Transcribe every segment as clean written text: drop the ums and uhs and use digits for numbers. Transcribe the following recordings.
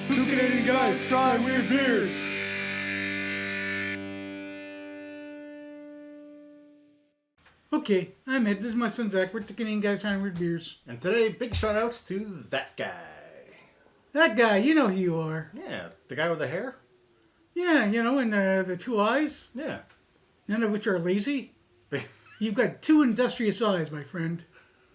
Two Canadian guys trying weird beers. Okay, I'm Ed. This is my son Zach. We're the Canadian guys trying weird beers. And today, big shout outs to that guy. That guy, you know who you are. Yeah, the guy with the hair? Yeah, you know, and the two eyes, Yeah. none of which are lazy. You've got two industrious eyes, my friend.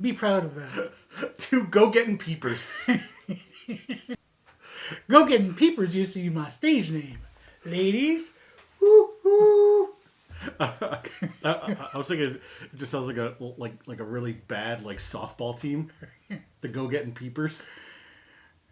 Be proud of that. Two go-getting peepers. Go Getting Peepers used to be my stage name. Ladies, woo woo. I was thinking it just sounds like a really bad softball team. The go-getting peepers.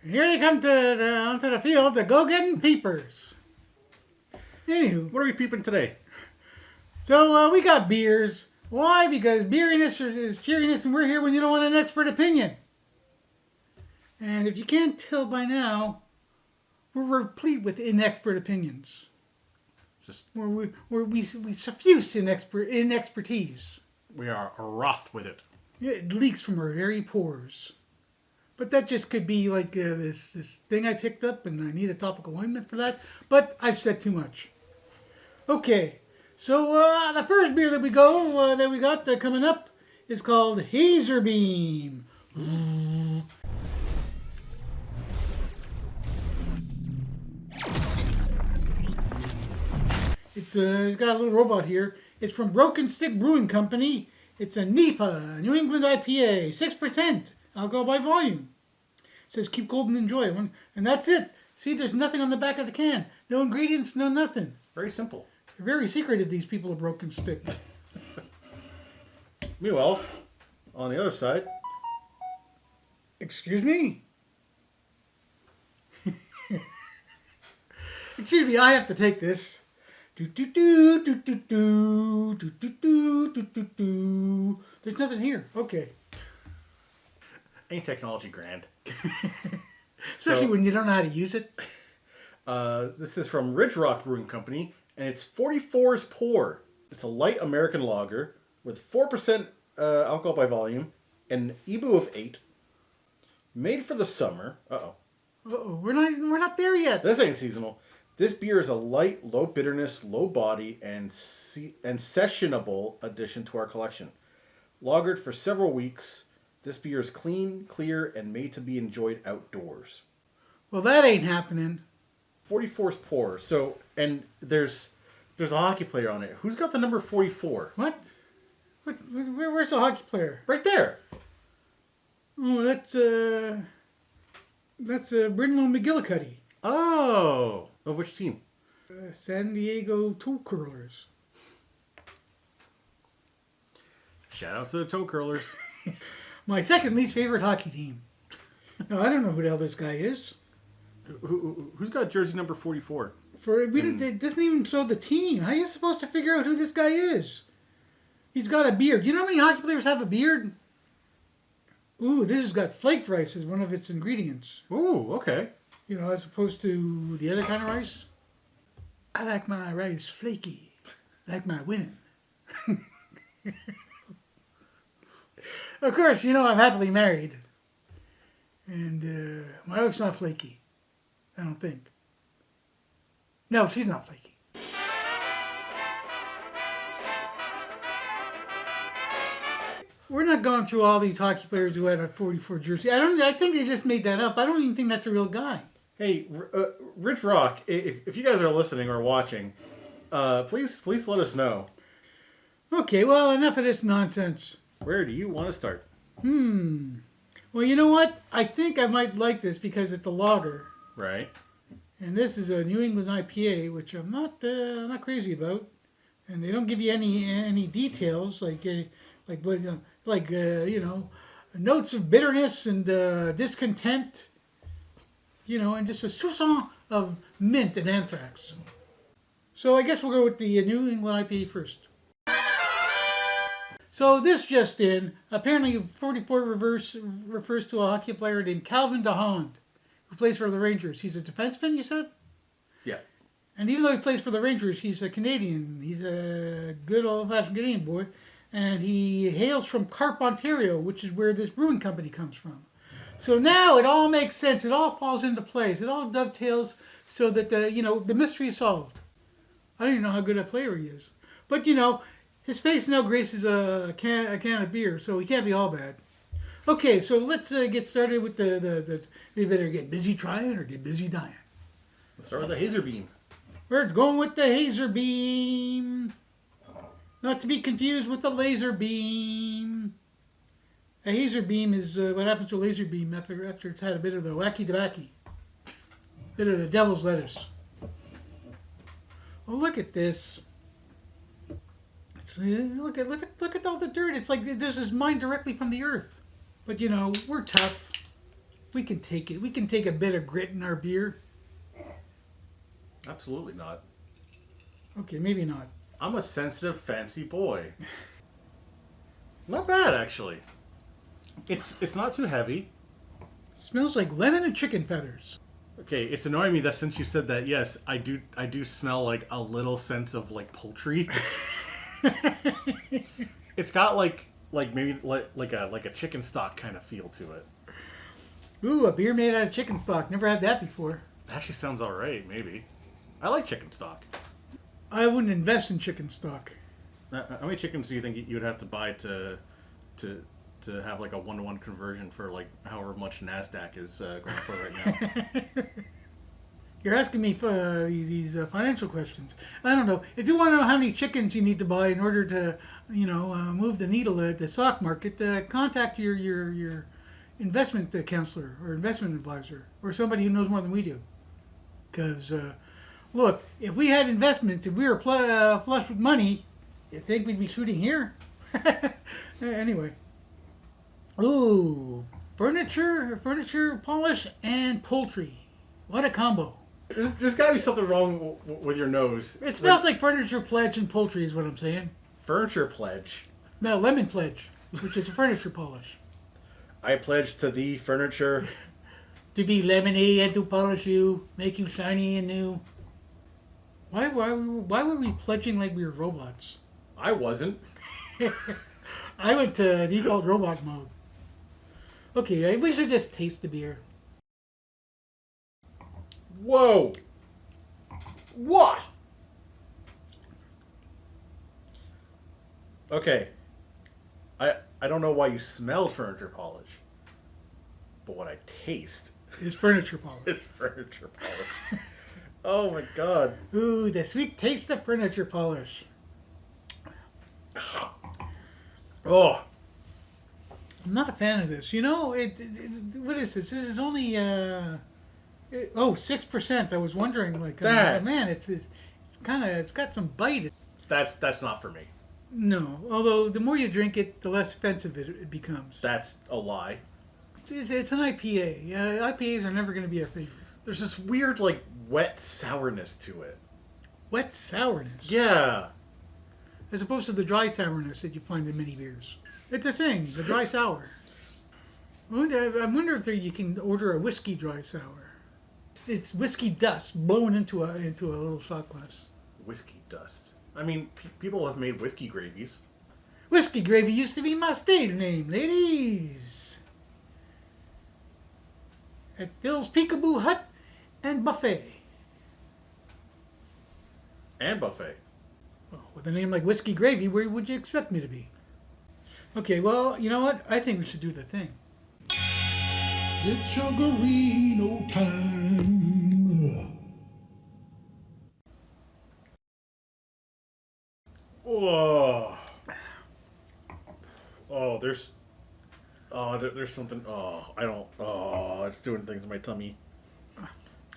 Here they come onto the field, the Go Getting Peepers. Anywho, What are we peeping today? so we got beers. Why? Because beeriness is cheeriness, and we're here when you don't want an expert opinion. And if you can't tell by now, we're replete with inexpert opinions. Just We suffuse in expertise. we are wroth with it. It leaks from our very pores. But that just could be like this thing I picked up, and I need a topical ointment for that. But I've said too much. Okay, so the first beer that we got coming up is called Hazerbeam. It's got a little robot here. It's from Broken Stick Brewing Company. It's a NEPA, New England IPA, 6% alcohol by volume. It says keep cold and enjoy. And that's it. See, there's nothing on the back of the can. No ingredients, no nothing. Very simple. They're very secretive, these people at Broken Stick. Meanwhile, on the other side, Excuse me? Excuse me, I have to take this. Do do do do do do do do do do do do. There's nothing here. Okay. ain't technology grand. Especially So- when you don't know how to use it. This is from Ridge Rock Brewing Company, and it's 44's Pour. It's a light American lager with 4% alcohol by volume and an EBU of 8. Made for the summer. Uh-oh. Uh-oh, we're not there yet. This ain't seasonal. This beer is a light, low bitterness, low body, and sessionable addition to our collection. Lagered for several weeks, this beer is clean, clear, and made to be enjoyed outdoors. Well, that ain't happening. 44's Pour. So, and there's a hockey player on it. Who's got the number 44? What? Where's the hockey player? Right there. Oh, that's Brendan McGillicuddy. Oh. Of which team? San Diego Toe Curlers. Shout out to the toe curlers. My second least favorite hockey team. No, I don't know who the hell this guy is. Who's got jersey number 44? It doesn't even show the team. How are you supposed to figure out who this guy is? He's got a beard. Do you know how many hockey players have a beard? Ooh, this has got flaked rice as one of its ingredients. Ooh, okay. You know, as opposed to the other kind of rice. I like my rice flaky, like my women. Of course, you know I'm happily married. And my wife's not flaky. I don't think. No, she's not flaky. We're not going through all these hockey players who had a 44 jersey. I think they just made that up. I don't even think that's a real guy. Hey, Ridge Rock, if you guys are listening or watching, please let us know. Okay, well, enough of this nonsense. Where do you want to start? Well, you know what? I think I might like this because it's a lager. Right. And this is a New England IPA, which I'm not crazy about. And they don't give you any details notes of bitterness and discontent, and just a soupçon of mint and anthrax. So I guess we'll go with the New England IPA first. So this just in, apparently 44 refers to a hockey player named Calvin DeHaan, who plays for the Rangers. He's a defenseman, you said? Yeah. And even though he plays for the Rangers, he's a Canadian. He's a good old-fashioned Canadian boy. And he hails from Carp, Ontario, which is where this brewing company comes from. So now it all makes sense. It all falls into place. It all dovetails so that the mystery is solved. I don't even know how good a player he is, but his face now graces a can of beer, so he can't be all bad. Okay, so let's get started with the. We better get busy trying or get busy dying. Let's start with the Hazerbeam. We're going with the Hazerbeam. Not to be confused with the Laserbeam. A Hazerbeam is what happens to a laser beam after it's had a bit of the wacky tobacco. Bit of the devil's lettuce. Oh, look at this. Look at all the dirt. It's like this is mined directly from the earth. But we're tough. We can take it. We can take a bit of grit in our beer. Absolutely not. Okay, maybe not. I'm a sensitive, fancy boy. Not bad, actually. It's not too heavy. Smells like lemon and chicken feathers. Okay, it's annoying me that since you said that, yes, I do smell like a little sense of like poultry. It's got like maybe like a chicken stock kind of feel to it. Ooh, a beer made out of chicken stock. Never had that before. That actually sounds alright, maybe. I like chicken stock. I wouldn't invest in chicken stock. How many chickens do you think you'd have to buy to have like a 1-to-1 conversion for like however much NASDAQ is going for right now? You're asking me for these financial questions. I don't know. If you want to know how many chickens you need to buy in order to, move the needle at the stock market, contact your investment counselor or investment advisor or somebody who knows more than we do. Because, look, if we had investments, if we were flush with money, you think we'd be shooting here? Anyway. Ooh, furniture polish and poultry. What a combo. There's got to be something wrong with your nose. It smells like furniture pledge and poultry is what I'm saying. Furniture pledge. No, lemon pledge, which is a furniture polish. I pledge to thee, furniture. To be lemony and to polish you, make you shiny and new. Why were we pledging like we were robots? I wasn't. I went to default robot mode. Okay, we should just taste the beer. Whoa! What? Okay. I don't know why you smell furniture polish, but what I taste is furniture polish. It's furniture polish. Oh my god. Ooh, the sweet taste of furniture polish. Oh. I'm not a fan of this. What is this? This is only 6%. I was wondering, like, that. Man, it's got some bite. That's not for me. No, although the more you drink it, the less offensive it becomes. That's a lie. It's an IPA. IPAs are never going to be our favorite. There's this weird, like, wet sourness to it. Wet sourness? Yeah. As opposed to the dry sourness that you find in many beers. It's a thing, the dry sour. I wonder if you can order a whiskey dry sour. It's whiskey dust blown into a little shot glass. Whiskey dust. I mean, people have made whiskey gravies. Whiskey gravy used to be my stage name, ladies. At Phil's Peekaboo Hut and Buffet. And buffet. Well, with a name like Whiskey Gravy, where would you expect me to be? Okay, well, you know what? I think we should do the thing. It's Sugarino time. Oh. There's something. It's doing things in my tummy.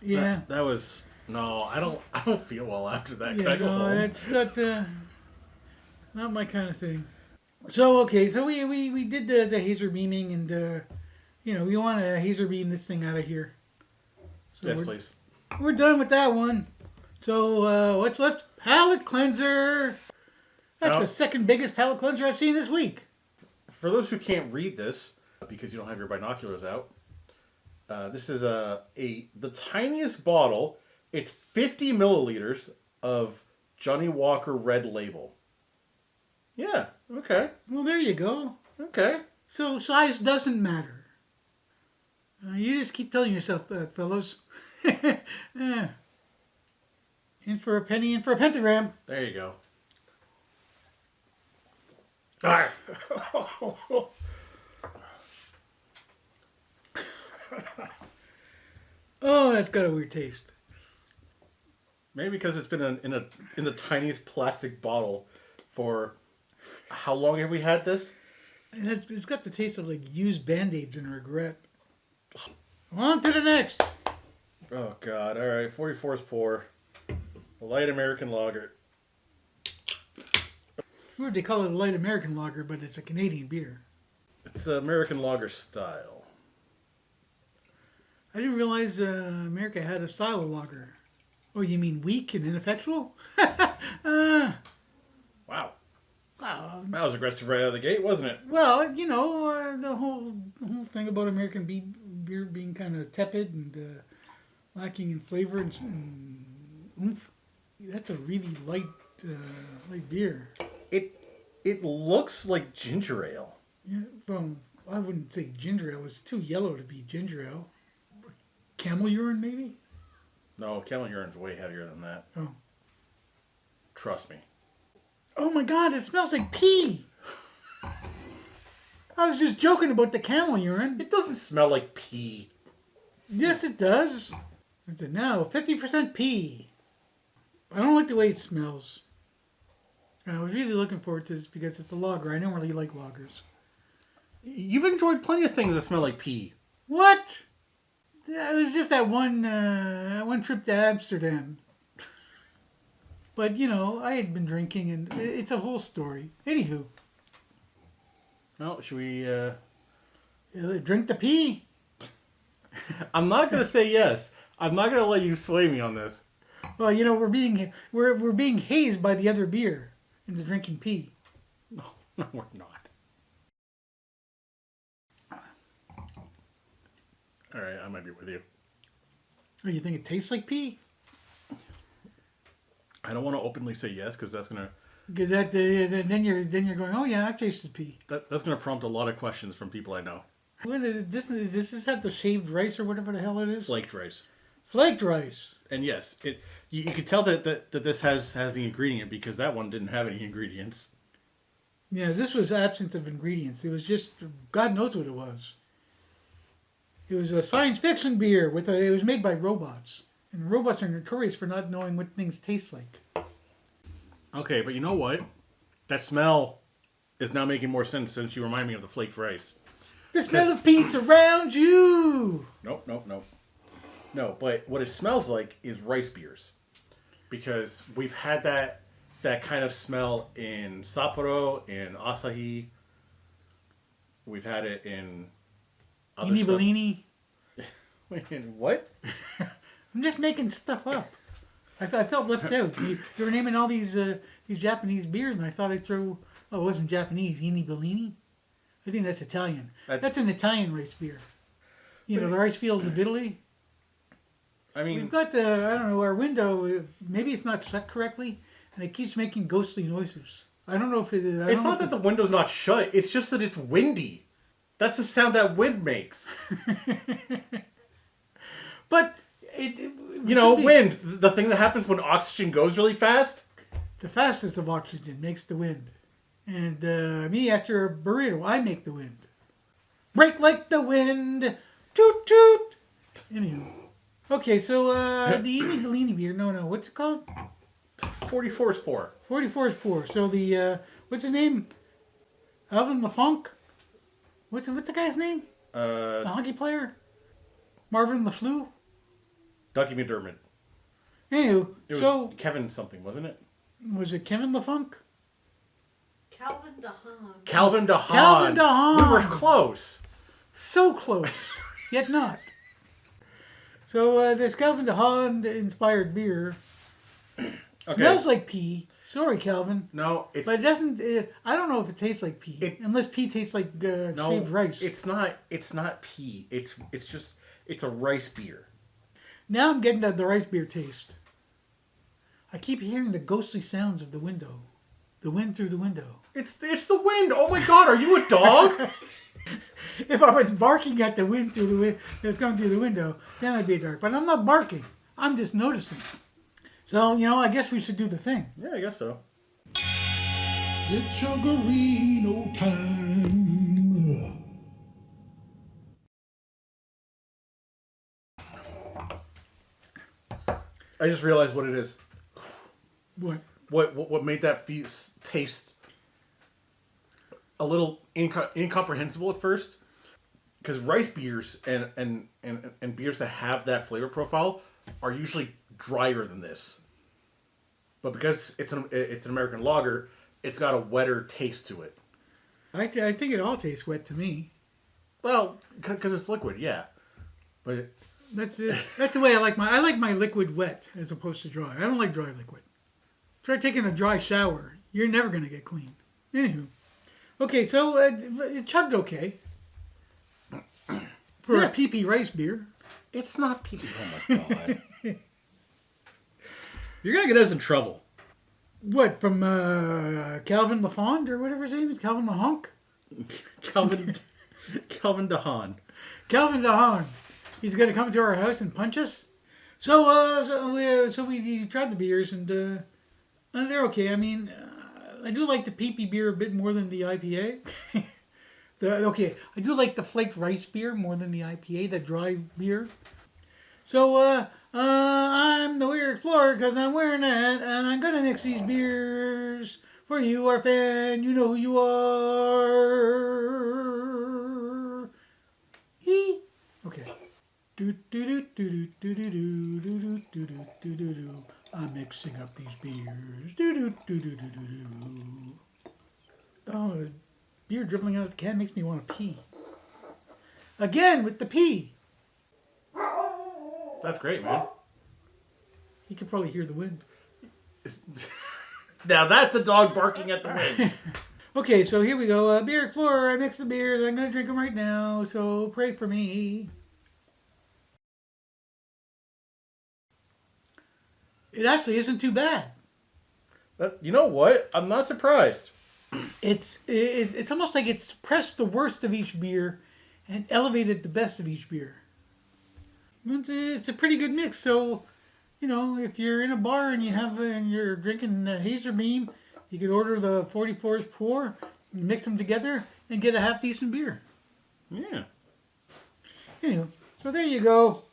Yeah. That was no. I don't feel well after that. Can I go home? It's not my kind of thing. So okay, so we did the Hazerbeaming, and we want to Hazerbeam this thing out of here. So Yes, please. We're done with that one. So what's left? Palate cleanser. That's Now, the second biggest palate cleanser I've seen this week. For those who can't read this because you don't have your binoculars out, this is the tiniest bottle. It's 50 milliliters of Johnny Walker Red Label. Yeah. Okay. Well, there you go. Okay. So size doesn't matter. You just keep telling yourself that, fellows. In for a penny, in for a pentagram. There you go. Ah. Oh, that's got a weird taste. Maybe because it's been in the tiniest plastic bottle for how long have we had this? It's got the taste of like used Band-Aids and regret. On to the next. Oh God! All right, 44's pour, a light American lager. Weird they call it a light American lager, but it's a Canadian beer. It's American lager style. I didn't realize America had a style of lager. Oh, you mean weak and ineffectual? Wow, Wow. that was aggressive right out of the gate, wasn't it? Well, you know, the whole thing about American beer being kind of tepid and lacking in flavor and oomph. That's a really light beer. It looks like ginger ale. Yeah, well, I wouldn't say ginger ale. It's too yellow to be ginger ale. Camel urine, maybe? No, camel urine's way heavier than that. Oh. Trust me. Oh my God, it smells like pee. I was just joking about the camel urine. It doesn't smell like pee. Yes, it does. It's a now 50% pee. I don't like the way it smells. I was really looking forward to this because it's a lager. I don't really like lagers. You've enjoyed plenty of things that smell like pee. What? It was just that one trip to Amsterdam. But, you know, I had been drinking and it's a whole story. Anywho. Well, should we... Drink the pee. I'm not going to say yes. I'm not going to let you sway me on this. Well, you know, we're being hazed by the other beer into drinking pee. No, we're not. All right, I might be with you. Oh, you think it tastes like pee? I don't want to openly say yes because that's gonna Because then you're going, oh yeah, I've tasted pee. that's gonna prompt a lot of questions from people I know. What is it? Does this have the shaved rice or whatever the hell it is? Flaked rice. Flaked rice. And yes, you can tell that this has the ingredient because that one didn't have any ingredients. Yeah, this was absence of ingredients. It was just God knows what it was. It was a science fiction beer it was made by robots. And robots are notorious for not knowing what things taste like. Okay, but you know what? That smell is now making more sense since you remind me of the flaked rice. The smell of pee surrounds you! Nope. No, but what it smells like is rice beers. Because we've had that kind of smell in Sapporo, in Asahi. We've had it in other Ini stuff. Bellini. Wait, in what? I'm just making stuff up. I felt left out. You were naming all these Japanese beers, and I thought I'd throw... Oh, it wasn't Japanese. Ini Bellini? I think that's Italian. That's an Italian rice beer. You know, the rice fields of Italy. I mean... We've got our window, maybe it's not shut correctly, and it keeps making ghostly noises. I don't know if it is... It's not that the window's not shut, it's just that it's windy. That's the sound that wind makes. But... wind. The thing that happens when oxygen goes really fast. The fastest of oxygen makes the wind. And me, after a burrito, I make the wind. Break like the wind. Toot toot. Anywho. Okay, so the Ini Bellini beer. No, what's it called? 44's pour. 44 is pour. So the, what's his name? Alvin LaFonk? What's the guy's name? The hockey player? Marvin LaFleur? Dougie McDermott. Anywho, It was Kevin something, wasn't it? Was it Kevin LaFonk? Calvin DeHaan. Calvin DeHaan. Calvin DeHaan. We were close. So close, yet not. So this Calvin DeHaan inspired beer smells like pee. Sorry, Calvin. No, it's... But it doesn't... I don't know if it tastes like pee. Unless pee tastes like shaved rice. It's not pee. It's a rice beer. Now I'm getting the rice beer taste. I keep hearing the ghostly sounds of the window. The wind through the window. It's the wind. Oh my God, are you a dog? If I was barking at the wind through the wind that's coming through the window, then I'd be a dark. But I'm not barking. I'm just noticing. So, I guess we should do the thing. Yeah, I guess so. It's Sugarino time. I just realized what it is. What? What made that feast taste a little incomprehensible at first? Because rice beers and beers that have that flavor profile are usually drier than this. But because it's an American lager, it's got a wetter taste to it. I think it all tastes wet to me. Well, because it's liquid, yeah. But That's it. That's the way I like my liquid wet as opposed to dry. I don't like dry liquid. Try taking a dry shower. You're never going to get clean. Anywho. Okay, so it chugged okay. For a PP rice beer. it's not pee. Oh my God. You're going to get us in trouble. What, from Calvin LaFond or whatever his name is? Calvin LaHonk? Calvin DeHaan. Calvin DeHaan. He's going to come to our house and punch us? So we tried the beers and they're okay. I mean, I do like the peepee beer a bit more than the IPA. I do like the flaked rice beer more than the IPA, the dry beer. So I'm the Weird Explorer because I'm wearing that, and I'm gonna mix these beers for you, our fan. You know who you are. Okay. I'm mixing up these beers. Oh, the beer dribbling out of the can makes me want to pee. Again with the pee. That's great, man. You can probably hear the wind. Now that's a dog barking at the wind. Okay, so here we go. Beer Explorer. I mixed the beers. I'm going to drink them right now, so pray for me. It actually isn't too bad. You know what? I'm not surprised. It's almost like it's pressed the worst of each beer and elevated the best of each beer. It's a pretty good mix. So, if you're in a bar and you're drinking Hazerbeam, you could order the 44s pour, mix them together, and get a half decent beer. Yeah. Anyway, so there you go.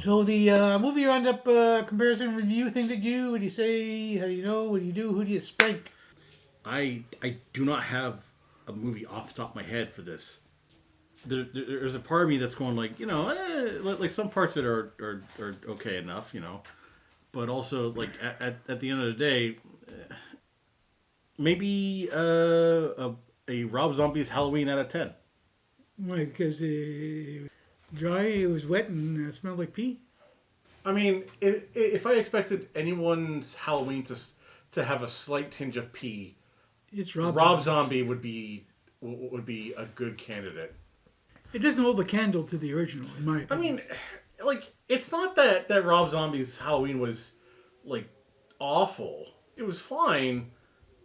So the movie roundup comparison review thing that you do, what do you say, how do you know, what do you do, who do you spank? I do not have a movie off the top of my head for this. There's a part of me that's going like, like some parts of it are okay enough, but also like at the end of the day, maybe a Rob Zombie's Halloween out of 10. Why? Because dry, it was wet and smelled like pee? I mean, if I expected anyone's Halloween to have a slight tinge of pee, It's Rob Zombie would be a good candidate. It doesn't hold a candle to the original, in my opinion. I mean, like, it's not that Rob Zombie's Halloween was, like, awful. It was fine,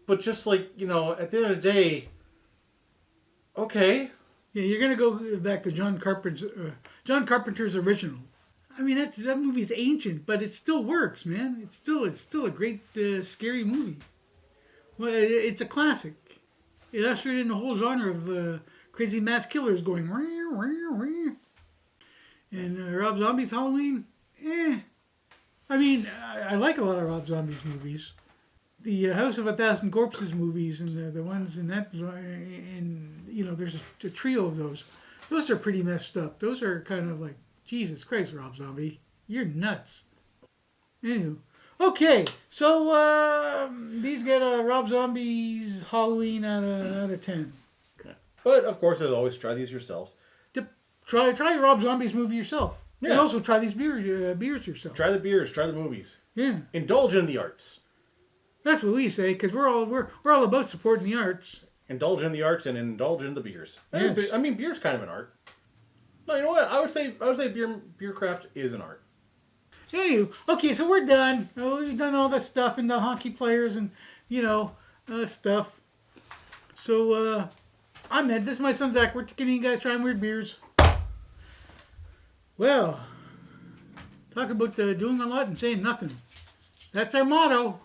but just, like, at the end of the day, okay. Yeah, you're going to go back to John Carpenter's original. I mean, that movie's ancient, but it still works, man. It's still a great, scary movie. Well, it's a classic. It ushered in a whole genre of crazy mass killers going, wah, wah, wah. And Rob Zombie's Halloween, I mean, I like a lot of Rob Zombie's movies. The House of a Thousand Corpses movies and the ones in that, and there's a trio of those. Those are pretty messed up. Those are kind of like, Jesus Christ, Rob Zombie, you're nuts. Anyway, okay, so these get Rob Zombie's Halloween out of 10. Okay. But of course, as always, try these yourselves. Try Rob Zombie's movie yourself. Yeah. And also try these beers yourself. Try the beers. Try the movies. Yeah. Indulge in the arts. That's what we say, because we're all about supporting the arts. Indulge in the arts and indulge in the beers. Yes. I mean, beer's kind of an art. No, you know what? I would say beer craft is an art. Anywho, okay, so we're done. We've done all this stuff and the hockey players and, stuff. So, I'm Ed. This is my son Zach. We're taking you guys trying weird beers. Well, talk about doing a lot and saying nothing. That's our motto.